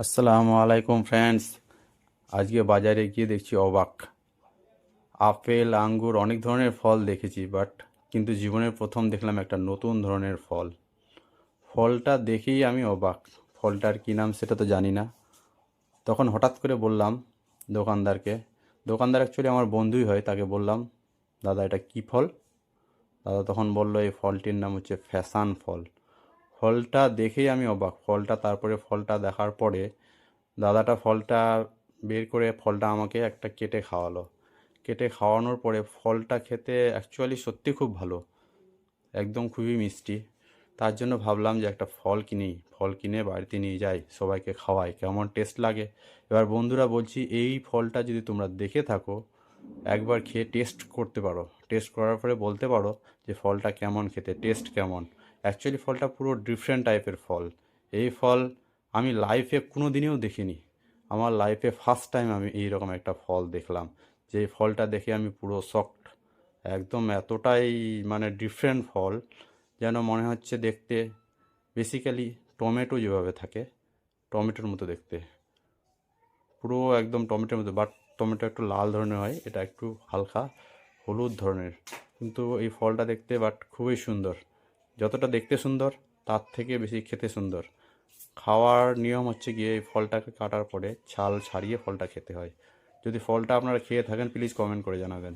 আসসালামু আলাইকুম ফ্রেন্ডস। আজকে বাজারে গিয়ে দেখছি অবাক। আপেল আঙ্গুর অনেক ধরনের ফল দেখেছি, কিন্তু জীবনের প্রথম দেখলাম একটা নতুন ধরনের ফল। ফলটা দেখেই আমি অবাক। ফলটার কী নাম সেটা তো জানি না। তখন হঠাৎ করে বললাম দোকানদারকে, দোকানদার অ্যাকচুয়ালি আমার বন্ধুই হয়, তাকে বললাম, দাদা এটা কী ফল? দাদা তখন বলল এই ফলটির নাম হচ্ছে ফ্যাশন ফল। ফলটা দেখেই আমি অবাক। ফলটা দেখার পরে দাদাটা ফলটা বের করে ফলটা আমাকে একটা কেটে খাওয়ালো। কেটে খাওয়ানোর পরে ফলটা খেতে অ্যাকচুয়ালি সত্যি খুব ভালো, একদম খুবই মিষ্টি। তার জন্য ভাবলাম যে একটা ফল কিনে বাড়িতে নিয়ে যাই, সবাইকে খাওয়াই, কেমন টেস্ট লাগে। এবার বন্ধুরা বলছি, এই ফলটা যদি তোমরা দেখে থাকো একবার খেয়ে টেস্ট করতে পারো। টেস্ট করার পরে বলতে পারো যে ফলটা কেমন খেতে, টেস্ট কেমন। অ্যাকচুয়ালি ফলটা পুরো ডিফারেন্ট টাইপের ফল। এই ফল আমি লাইফে কোনো দিনেও দেখিনি। আমার লাইফে ফার্স্ট টাইম আমি এইরকম একটা ফল দেখলাম, যে ফলটা দেখে আমি পুরো শকড। একদম এতটাই মানে ডিফারেন্ট ফল, যেন মনে হচ্ছে দেখতে বেসিক্যালি টমেটো যেভাবে থাকে, টমেটোর মতো দেখতে, পুরো একদম টমেটোর মতো। টমেটো একটু লাল ধরনের হয়, এটা একটু হালকা হলুদ ধরনের। কিন্তু এই ফলটা দেখতে খুবই সুন্দর। যতটা দেখতে সুন্দর তার থেকে বেশি খেতে সুন্দর। খাওয়ার নিয়ম হচ্ছে গিয়ে এই ফলটাকে কাটার পরে ছাল ছাড়িয়ে ফলটা খেতে হয়। যদি ফলটা আপনারা খেয়ে থাকেন প্লিজ কমেন্ট করে জানাবেন।